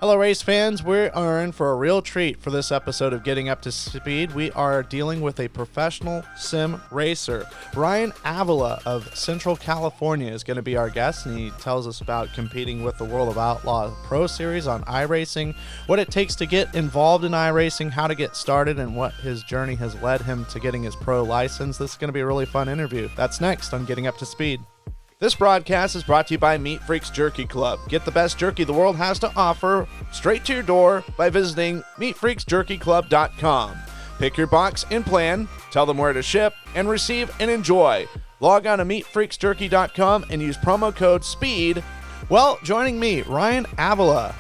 Hello, race fans. We are in for a real treat for this episode of Getting Up to Speed. We are dealing with a professional sim racer. Ryan Avila of Central California is going to be our guest, and he tells us about competing with the World of Outlaw Pro Series on iRacing, what it takes to get involved in iRacing, how to get started, and what his journey has led him to getting his pro license. This is going to be a really fun interview. That's next on Getting Up to Speed. This broadcast is brought to you by Meat Freaks Jerky Club. Get the best jerky the world has to offer straight to your door by visiting meatfreaksjerkyclub.com. Pick your box and plan, tell them where to ship, and receive and enjoy. Log on to meatfreaksjerky.com and use promo code SPEED. Well, joining me, Ryan Avila,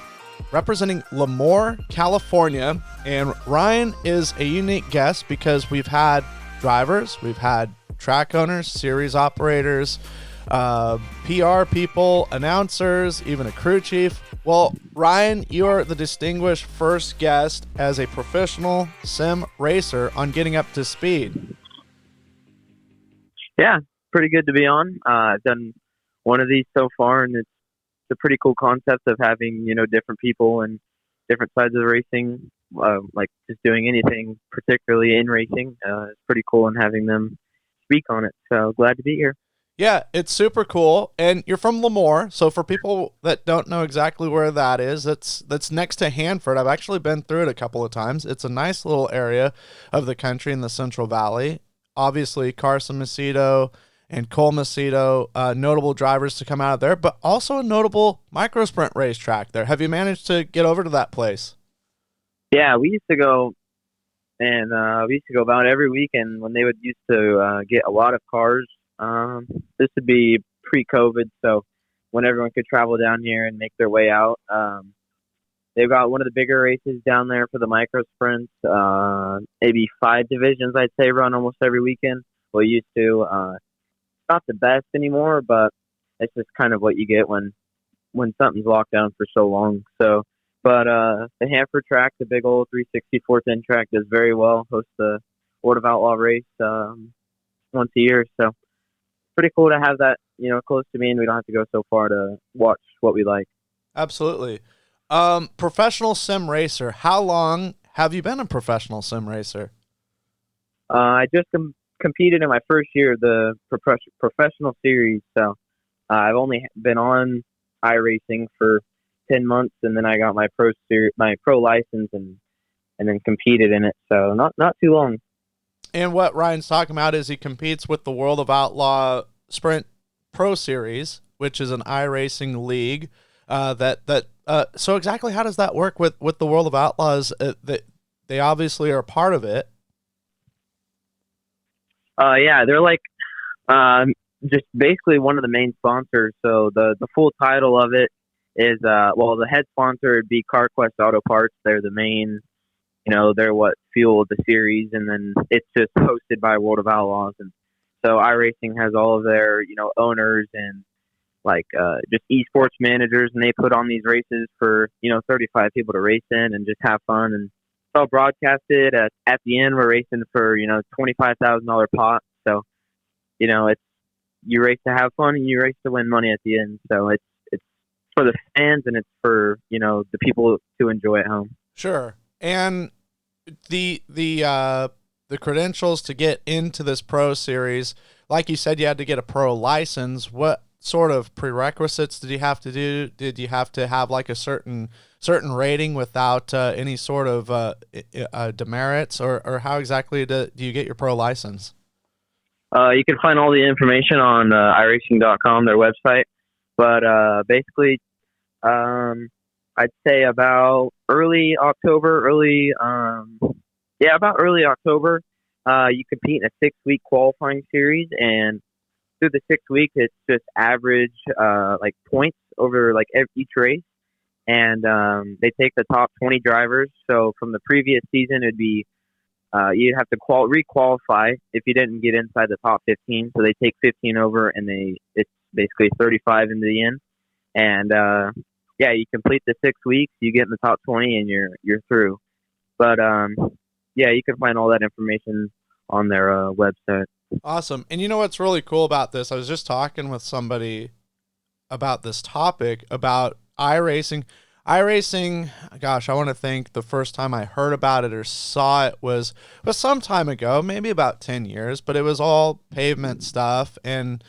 representing Lemoore, California. And Ryan is a unique guest because we've had drivers, we've had track owners, series operators, PR people, announcers, even a crew chief. Well, Ryan, you're the distinguished first guest as a professional sim racer on Getting Up to Speed. Yeah, pretty good to be on. I've done one of these so far, and it's a pretty cool concept of having, different people and different sides of racing, like just doing anything, particularly in racing. It's pretty cool, and having them speak on it. So glad to be here. Yeah, it's super cool. And you're from Lemoore, so for people that don't know exactly where that is, that's next to Hanford. I've actually been through it a couple of times. It's a nice little area of the country in the Central Valley. Obviously, Carson Macedo and Cole Macedo, notable drivers to come out of there, but also a notable micro sprint racetrack there. Have you managed to get over to that place? Yeah, we used to go, and we used to go about every weekend when they would used to get a lot of cars. This would be pre-COVID, so when everyone could travel down here and make their way out. They've got one of the bigger races down there for the micro sprints. Maybe 5 divisions, I'd say, run almost every weekend. Well, used to. It's not the best anymore, but it's just kind of what you get when something's locked down for so long. So, but the Hanford track, the big old 360 410 track, does very well. Hosts the World of Outlaw race once a year, so pretty cool to have that, close to me, and we don't have to go so far to watch what we like. Absolutely. Professional sim racer. How long have you been a professional sim racer? I just competed in my first year of the professional series, so I've only been on iRacing for 10 months, and then I got my pro license and then competed in it. So not too long. And what Ryan's talking about is he competes with the World of Outlaw Sprint Pro Series, which is an iRacing league. So exactly how does that work with the World of Outlaws? That they obviously are a part of it. Yeah, they're like just basically one of the main sponsors. So the full title of it is the head sponsor would be CarQuest Auto Parts. They're the main. They're what fueled the series, and then it's just hosted by World of Outlaws. And so iRacing has all of their, owners and just esports managers, and they put on these races for, 35 people to race in and just have fun. And it's all broadcasted. At the end, we're racing for, $25,000 pot. So, it's you race to have fun and you race to win money at the end. So it's for the fans, and it's for, the people to enjoy at home. Sure. And the credentials to get into this pro series, like you said, you had to get a pro license. What sort of prerequisites did you have to do? Did you have to have like a certain rating without any sort of demerits, or how exactly do you get your pro license? You can find all the information on iRacing.com, their website. But basically, I'd say about early October, about early October, you compete in a 6-week qualifying series, and through the 6 weeks, it's just average, points over each race. And, they take the top 20 drivers. So from the previous season, it'd be, you'd have to re-qualify if you didn't get inside the top 15. So they take 15 over, and it's basically 35 into the end. And, you complete the 6 weeks, you get in the top 20, and you're through. But you can find all that information on their website. Awesome. And you know what's really cool about this? I was just talking with somebody about this topic about iRacing. iRacing, gosh, I want to think the first time I heard about it or saw it was some time ago, maybe about 10 years, but it was all pavement stuff. And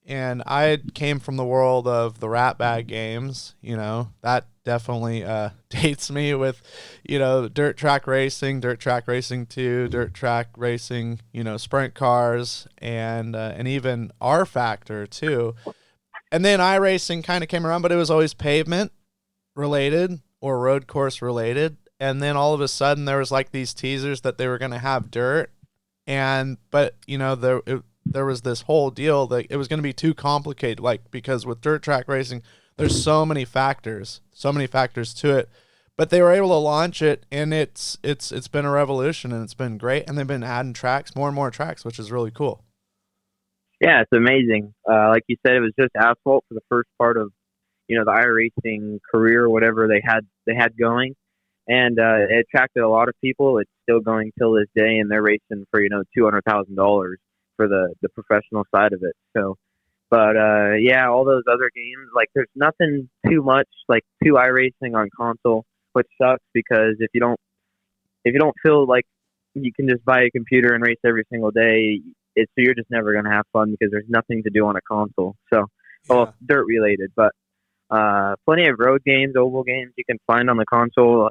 I came from the world of the rat bag games. That definitely dates me with, dirt track racing, Dirt Track Racing 2, Dirt Track Racing, sprint cars, and even R Factor too. And then iRacing kind of came around, but it was always pavement related or road course related. And then all of a sudden there was like these teasers that they were going to have dirt. But there was this whole deal that it was going to be too complicated, like, because with dirt track racing, there's so many factors to it. But they were able to launch it, and it's been a revolution, and it's been great. And they've been adding tracks, more and more tracks, which is really cool. Yeah, it's amazing. Like you said, it was just asphalt for the first part of the iRacing career, or whatever they had going, and it attracted a lot of people. It's still going till this day, and they're racing for $200,000 for the professional side of it. So, but yeah, all those other games, like, there's nothing too much like to iRacing on console, which sucks, because if you don't feel like you can just buy a computer and race every single day, you're just never going to have fun, because there's nothing to do on a console. So, well, dirt related, but plenty of road games, oval games you can find on the console.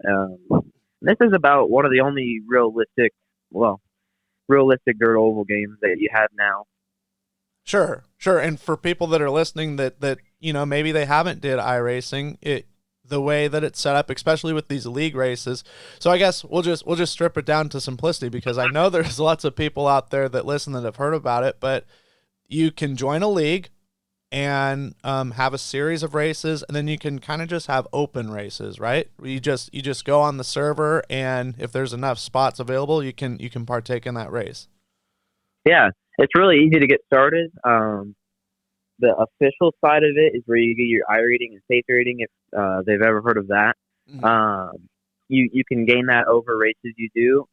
This is about one of the only realistic dirt oval games that you have now. Sure. And for people that are listening that maybe they haven't did iRacing, the way that it's set up, especially with these league races. So I guess we'll just strip it down to simplicity, because I know there's lots of people out there that listen that have heard about it, but you can join a league and have a series of races, and then you can kind of just have open races, right? You just go on the server, and if there's enough spots available, you can partake in that race. Yeah, it's really easy to get started. The official side of it is where you get your iRating and safe rating, if they've ever heard of that. Mm-hmm. You can gain that over races you do.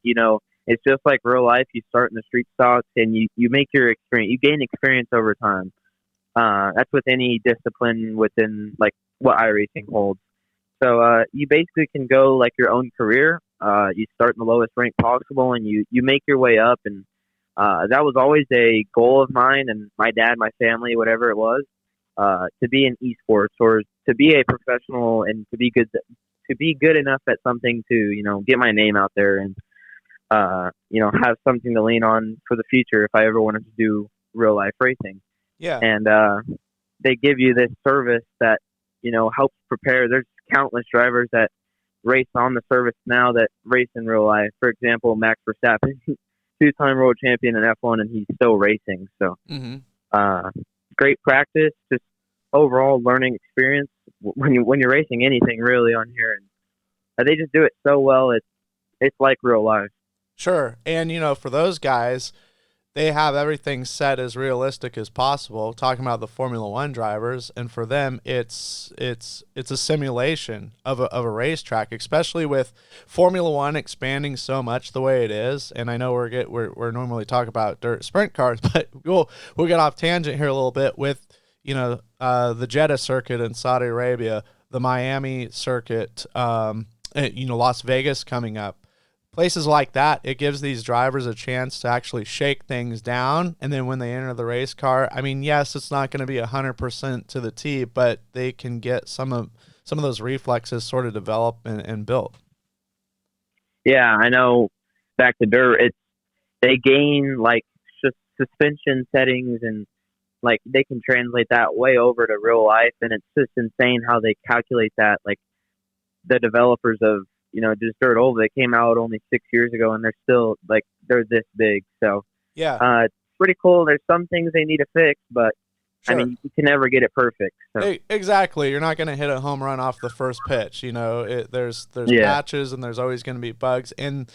It's just like real life. You start in the street stocks, and you make your experience. You gain experience over time. That's with any discipline within, like, what iRacing holds. So you basically can go like your own career. You start in the lowest rank possible, and you make your way up. And that was always a goal of mine and my dad, my family, whatever it was, to be in esports, or to be a professional, and to be good enough at something to get my name out there, and have something to lean on for the future if I ever wanted to do real life racing. Yeah. And they give you this service that helps prepare. There's countless drivers that race on the service now that race in real life. For example, Max Verstappen, two-time world champion in F1, and he's still racing. So, great practice, just overall learning experience when you're racing anything really on here. And they just do it so well. It's like real life. Sure. And for those guys, they have everything set as realistic as possible, talking about the Formula One drivers, and for them it's a simulation of a racetrack, especially with Formula One expanding so much the way it is. And I know we're normally talking about dirt sprint cars, but we'll get off tangent here a little bit with the Jeddah circuit in Saudi Arabia, the Miami circuit, Las Vegas coming up. Places like that, it gives these drivers a chance to actually shake things down, and then when they enter the race car, I mean, yes, it's not going to be 100% to the T, but they can get some of those reflexes sort of developed and built. Yeah, I know. Back to dirt, they gain like suspension settings, and like they can translate that way over to real life, and it's just insane how they calculate that. Like the developers of just dirt oval, they came out only 6 years ago, and they're still like they're this big. So yeah, it's pretty cool. There's some things they need to fix, but sure. I mean, you can never get it perfect. So. Exactly, you're not going to hit a home run off the first pitch. There's patches, and there's always going to be bugs. And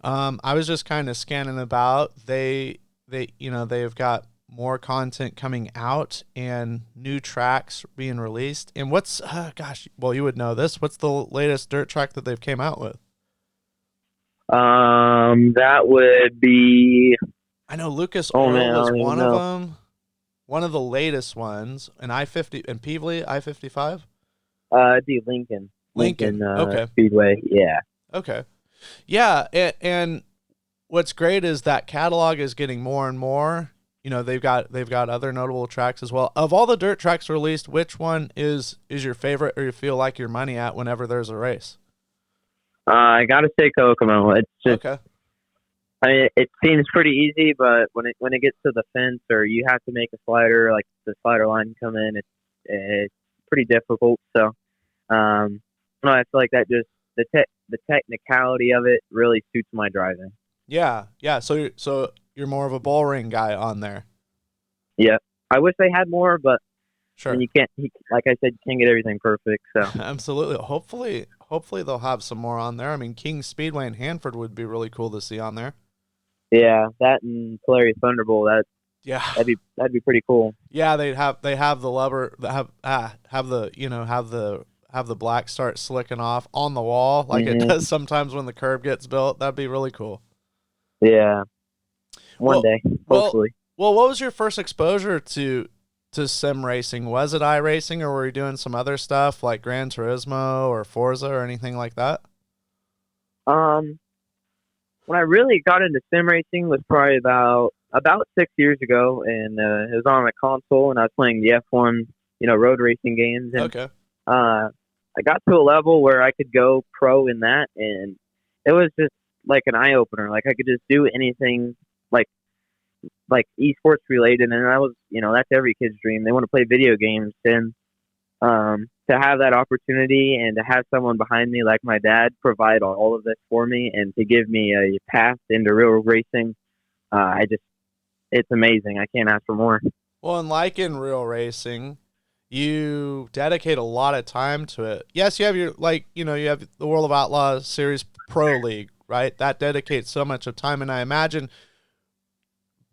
I was just kind of scanning about. They've got more content coming out and new tracks being released. And what's you would know this. What's the latest dirt track that they've came out with? That would be. I know Lucas Oil was one of them. One of the latest ones, an I-50 and Peevely I-55. It'd be Lincoln. Lincoln. Okay. Speedway. Yeah. Okay. Yeah, and what's great is that catalog is getting more and more. They've got other notable tracks as well. Of all the dirt tracks released, which one is your favorite, or you feel like your money at whenever there's a race? I gotta say Kokomo. It's just, Okay. I mean, it seems pretty easy, but when it gets to the fence or you have to make a slider, like the slider line come in, it's pretty difficult. So, no, I feel like that just the technicality of it really suits my driving. Yeah, yeah. So you're more of a bull ring guy on there. Yeah, I wish they had more, but I mean, Sure. like I said, you can't get everything perfect. So Absolutely. Hopefully they'll have some more on there. I mean, King Speedway in Hanford would be really cool to see on there. yeah, that and Polari Thunderbolt, Yeah. that'd be pretty cool. Yeah, they have the lever have the have the black start slicking off on the wall like it Hmm. does sometimes when the curb gets built. That'd be really cool. Yeah, one Well, day, well, hopefully. well. What was your first exposure to sim racing? Was it iRacing, or were you doing some other stuff like Gran Turismo or Forza or anything like that? Um, when I really got into sim racing was probably about 6 years ago, and it was on a console, and I was playing the F1, road racing games, and Okay. I got to a level where I could go pro in that, and it was just like an eye opener. Like I could just do anything, like esports related, and that's every kid's dream. They want to play video games, and to have that opportunity and to have someone behind me like my dad provide all of this for me and to give me a path into real racing, it's amazing. I can't ask for more. Well, and like in real racing, you dedicate a lot of time to it. Yes, you have you have the World of Outlaws Series Pro League, right? That dedicates so much of time, and I imagine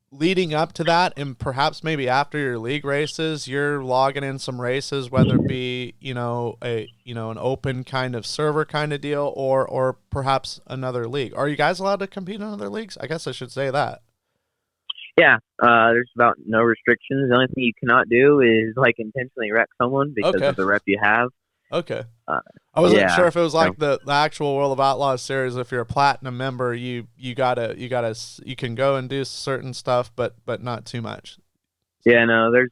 leading up to that and perhaps maybe after your league races, you're logging in some races, whether it be, an open kind of server kind of deal or perhaps another league. Are you guys allowed to compete in other leagues? I guess I should say that. Yeah, there's about no restrictions. The only thing you cannot do is like intentionally wreck someone because Okay. of the rep you have. Okay. Uh, I wasn't yeah, sure if it was so, like the actual World of Outlaws series. If you're a platinum member, you can go and do certain stuff, but not too much. yeah. No, there's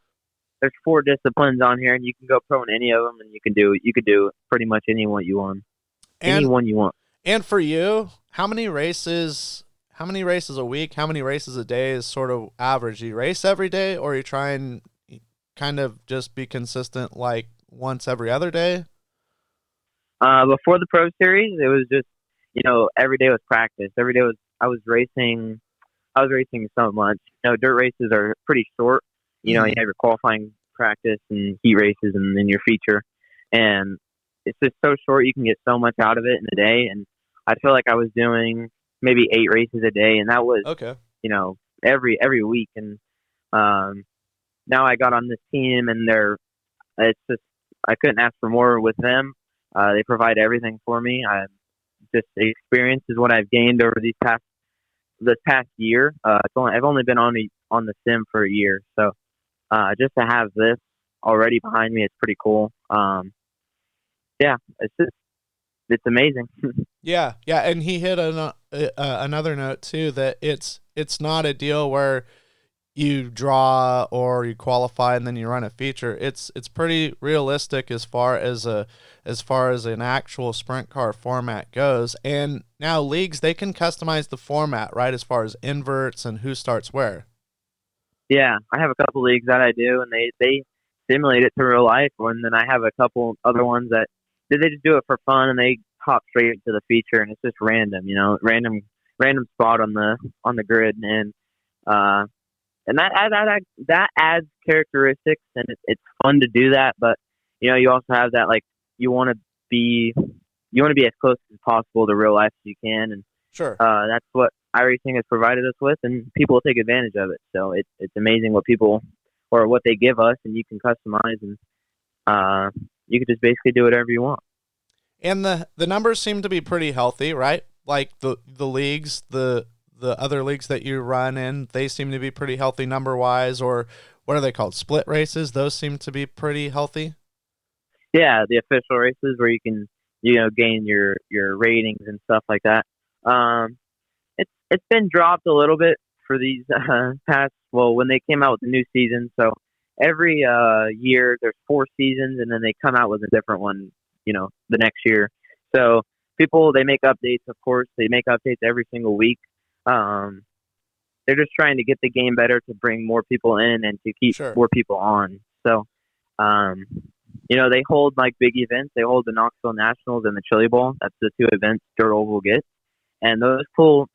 four disciplines on here, and you can go pro in any of them, and you could do pretty much And anyone you want. and for you, how many races? How many races a week? How many races a day is sort of average? You race every day, or you try and kind of just be consistent, like once every other day? Before the pro series, it was just every day was practice. Every day was I was racing. I was racing so much. Dirt races are pretty short. You Hmm. have your qualifying practice and heat races, and then your feature, and it's just so short. You can get so much out of it in a day, and I feel like I was doing maybe 8 races a day, and that was Okay. every week. And um, now I got on this team, and it's just I couldn't ask for more with them. They provide everything for me. Just the experience is what I've gained over this past year. I've only been on the sim for a year, so just to have this already behind me, it's pretty cool. Yeah, it's amazing. Yeah, yeah, and he hit another note too that it's not a deal where you draw or you qualify and then you run a feature. It's pretty realistic as far as an actual sprint car format goes. And now leagues, they can customize the format, right, as far as inverts and who starts where. Yeah, I have a couple leagues that I do, and they simulate it to real life. And then I have a couple other ones that they just do it for fun, and they hop straight into the feature, and it's just random, random spot on the grid, uh, and that adds characteristics, and it's fun to do that. But you also have that like you want to be you want to be as close as possible to real life as you can, and Sure. that's what iRacing has provided us with, and people will take advantage of it. So it's amazing what people or what they give us, and you can customize, and you can just basically do whatever you want. And the numbers seem to be pretty healthy, right? Like the leagues, the other leagues that you run in, they seem to be pretty healthy number wise, or what are they called? Split races. Those seem to be pretty healthy. Yeah, the official races where you can gain your ratings and stuff like that. It's been dropped a little bit for these past. Well, when they came out with the new season, so every year there's 4 seasons, and then they come out with a different one. The next year. So people, they make updates. Of course, they make updates every single week. They're just trying to get the game better to bring more people in and to keep more people on. So, they hold like big events. They hold the Knoxville Nationals and the Chili Bowl. That's the 2 events Dirt Oval gets, and those pull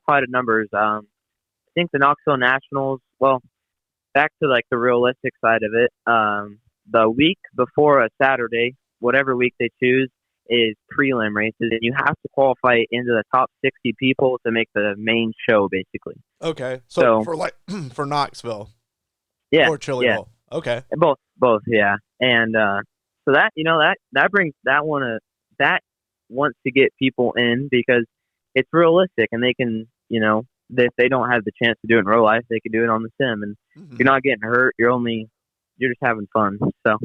quite a numbers. I think the Knoxville Nationals. Well, back to like the realistic side of it. The week before a Saturday, whatever week they choose, is prelim races, and you have to qualify into the top 60 people to make the main show, basically. Okay, so for for Knoxville, or Chili Bowl. Okay, both, yeah, and so that that brings that one that wants to get people in because it's realistic, and they can if they don't have the chance to do it in real life, they can do it on the sim, and you're not getting hurt. You're just having fun. So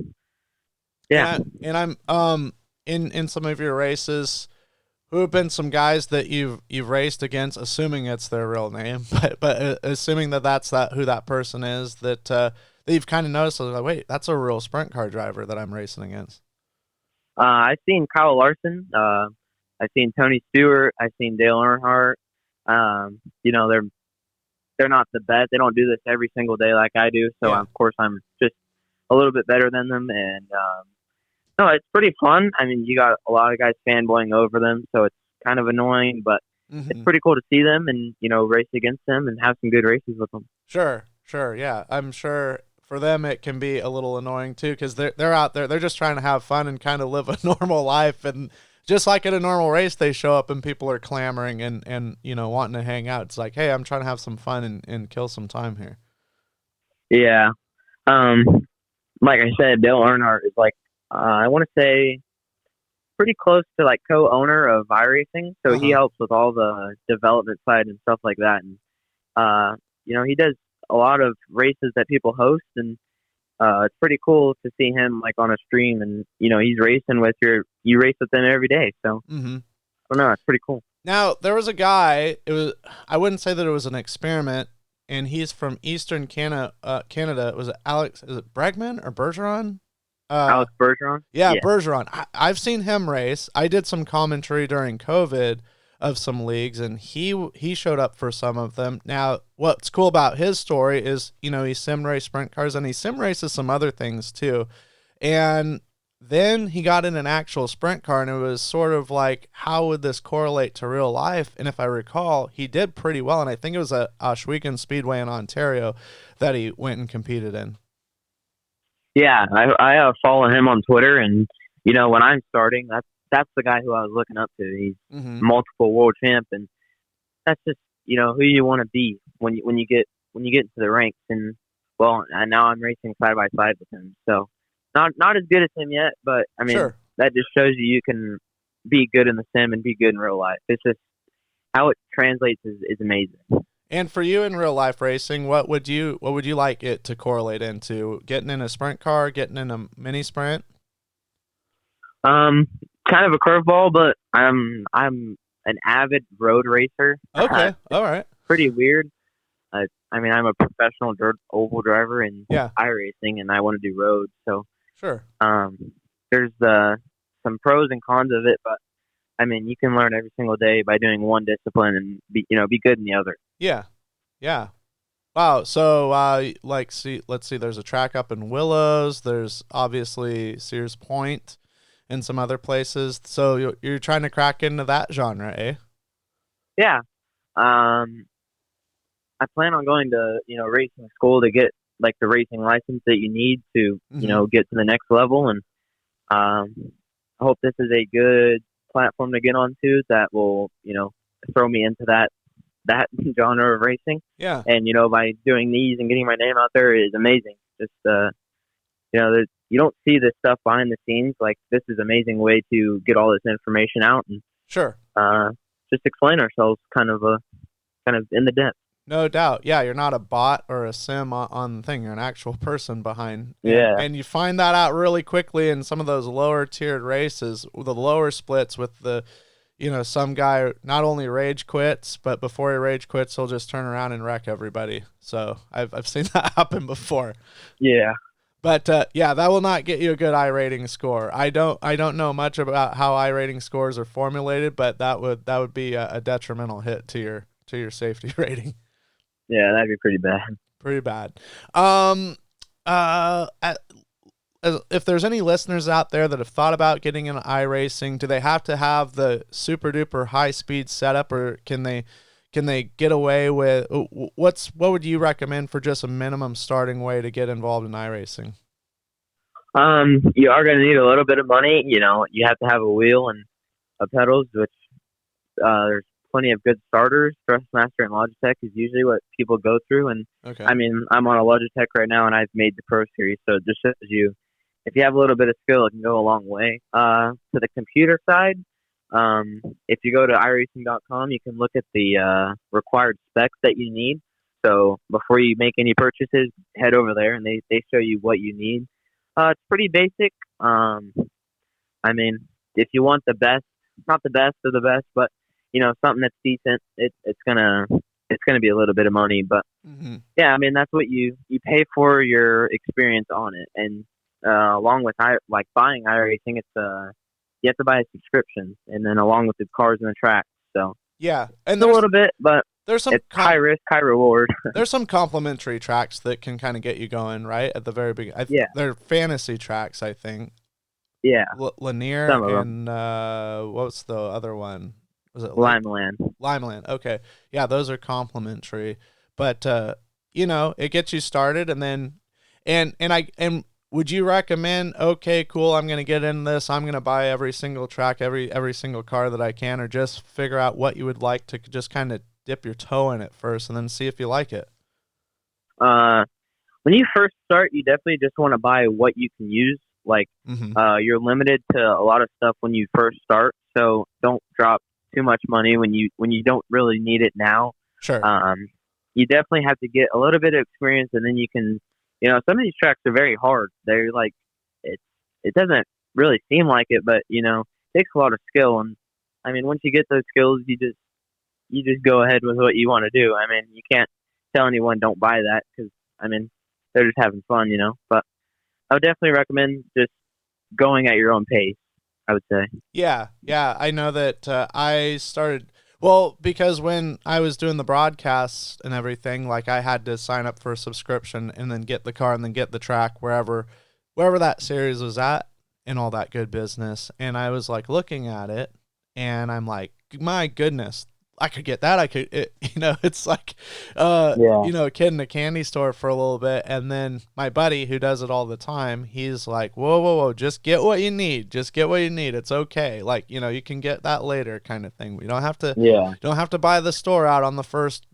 yeah, and I'm in some of your races, who have been some guys that you've raced against, assuming it's their real name, but assuming that's who that person is, that you've kind of noticed, like, wait, that's a real sprint car driver that I'm racing against. I've seen Kyle Larson. I've seen Tony Stewart. I've seen Dale Earnhardt. They're not the best. They don't do this every single day like I do. So of course I'm just a little bit better than them, and no, it's pretty fun. I mean, you got a lot of guys fanboying over them, so it's kind of annoying, but it's pretty cool to see them and, race against them and have some good races with them. Sure. Yeah. I'm sure for them it can be a little annoying too, because they're out there, they're just trying to have fun and kind of live a normal life. And just like at a normal race, they show up and people are clamoring and wanting to hang out. It's like, hey, I'm trying to have some fun and kill some time here. Yeah. Like I said, Dale Earnhardt is like, I want to say pretty close to like co-owner of iRacing. So he helps with all the development side and stuff like that. And, he does a lot of races that people host, and it's pretty cool to see him like on a stream, and, he's racing with you race with them every day. So I don't know. It's pretty cool. Now there was a guy, I wouldn't say that it was an experiment, and he's from Eastern Canada. It was Alex, is it Bregman or Bergeron? Alex Bergeron? Yeah, Bergeron. I've seen him race. I did some commentary during COVID of some leagues, and he showed up for some of them. Now, what's cool about his story is, he sim race sprint cars, and he sim races some other things too. And then he got in an actual sprint car, and it was sort of like, how would this correlate to real life? And if I recall, he did pretty well, and I think it was a Ohsweken Speedway in Ontario that he went and competed in. Yeah, I follow him on Twitter, and when I'm starting, that's the guy who I was looking up to. He's multiple world champ, and that's just who you want to be when you get into the ranks. And and now I'm racing side by side with him, so not as good as him yet, but I mean that just shows you can be good in the sim and be good in real life. It's just how it translates is amazing. And for you in real life racing, what would you like it to correlate into? Getting in a sprint car, getting in a mini sprint? Kind of a curveball, but I'm an avid road racer. Okay, all right. Pretty weird. I mean, I'm a professional dirt oval driver in iRacing, and I want to do roads. So sure. There's some pros and cons of it, but I mean, you can learn every single day by doing one discipline and be good in the other. Yeah. Wow. So, let's see. There's a track up in Willows. There's obviously Sears Point and some other places. So you're trying to crack into that genre, eh? Yeah. I plan on going to racing school to get like the racing license that you need to get to the next level, and I hope this is a good platform to get onto that will throw me into that genre of racing. Yeah. And by doing these and getting my name out there is amazing. Just you don't see this stuff behind the scenes. Like, this is an amazing way to get all this information out and sure. Just explain ourselves kind of in the depth. No doubt. Yeah, you're not a bot or a sim on the thing. You're an actual person behind. Yeah. And you find that out really quickly in some of those lower tiered races, the lower splits with the, some guy not only rage quits, but before he rage quits, he'll just turn around and wreck everybody. So I've seen that happen before. Yeah. But yeah, that will not get you a good I-rating score. I don't know much about how I-rating scores are formulated, but that would be a detrimental hit to your safety rating. Yeah, that'd be pretty bad. Pretty bad. Um, if there's any listeners out there that have thought about getting into iRacing, do they have to have the super duper high speed setup, or can they get away with what would you recommend for just a minimum starting way to get involved in iRacing? You are going to need a little bit of money. You have to have a wheel and pedals, which there's plenty of good starters. Thrustmaster and Logitech is usually what people go through. And Okay. I mean, I'm on a Logitech right now, and I've made the Pro Series, so it just shows you if you have a little bit of skill, it can go a long way. To the computer side, if you go to iRacing.com, you can look at the required specs that you need. So before you make any purchases, head over there, and they show you what you need. It's pretty basic. I mean, if you want the best, not the best of the best, but something that's decent, it's gonna be a little bit of money. But yeah, I mean, that's what you pay for your experience on it, and along with buying iRacing, it's you have to buy a subscription, and then along with the cars and the track. So Yeah, and it's a little bit, but there's some it's high risk, high reward. there's some complimentary tracks that can kind of get you going right at the very beginning. Yeah. They're fantasy tracks, I think. Yeah, Lanier some of and what's the other one? Was it Limeland. Limeland? Okay, yeah, those are complimentary, but it gets you started, and then and would you recommend? Okay, cool. I'm gonna get in this. I'm gonna buy every single track, every single car that I can, or just figure out what you would like to just kind of dip your toe in it first, and then see if you like it. When you first start, you definitely just want to buy what you can use. Like, you're limited to a lot of stuff when you first start, so don't drop too much money when you don't really need it now. Sure. You definitely have to get a little bit of experience, and then you can, some of these tracks are very hard. They're like, it doesn't really seem like it, but it takes a lot of skill. And I mean, once you get those skills, you just go ahead with what you want to do. I mean, you can't tell anyone don't buy that, because I mean, they're just having fun, But I would definitely recommend just going at your own pace, I would say. Yeah. I know that I started, well, because when I was doing the broadcasts and everything, like I had to sign up for a subscription and then get the car and then get the track wherever that series was at and all that good business. And I was like looking at it and I'm like, my goodness, I could get that. It's like, a kid in a candy store for a little bit. And then my buddy who does it all the time, he's like, whoa, just get what you need. Just get what you need. It's okay. Like, you can get that later kind of thing. We don't have to, don't have to buy the store out on the first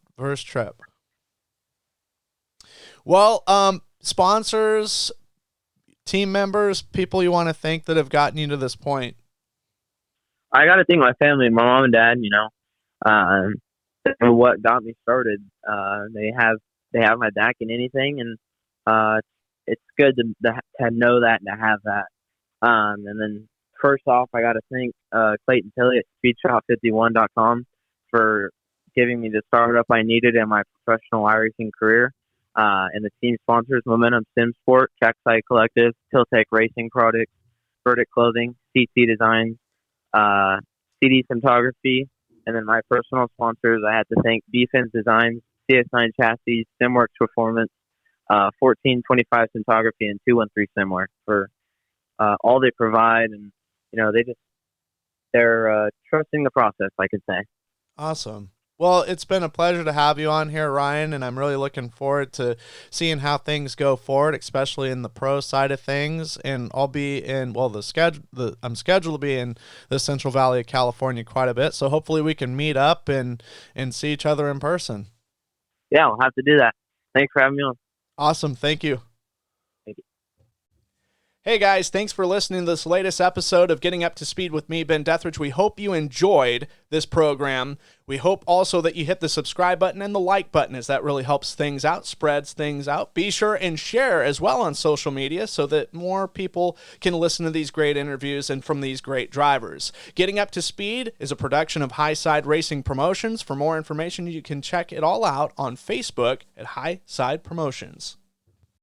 trip. Well, sponsors, team members, people you want to thank that have gotten you to this point. I got to thank my family, my mom and dad, for what got me started. They have my back in anything, and it's good to know that and to have that. And then first off, I got to thank Clayton Tilley at speedshop51.com for giving me the startup I needed in my professional iRacing career. And the team sponsors: Momentum Sim Sport, Trackside Collective, Tiltec Racing Products, Verdict Clothing, CT Designs, CD Cinematography, and then my personal sponsors. I had to thank Defense Designs, CS9 Chassis, Simworks Performance, 1425 Cinematography, and 213 Simworks for all they provide, and they're trusting the process, I could say. Awesome. Well, it's been a pleasure to have you on here, Ryan, and I'm really looking forward to seeing how things go forward, especially in the pro side of things. And I'll be in, I'm scheduled to be in the Central Valley of California quite a bit, so hopefully we can meet up and see each other in person. Yeah, we'll have to do that. Thanks for having me on. Awesome. Thank you. Hey guys, thanks for listening to this latest episode of Getting Up to Speed with me, Ben Dethridge. We hope you enjoyed this program. We hope also that you hit the subscribe button and the like button, as that really helps things out, spreads things out. Be sure and share as well on social media so that more people can listen to these great interviews and from these great drivers. Getting Up to Speed is a production of Highside Racing Promotions. For more information, you can check it all out on Facebook at Highside Promotions.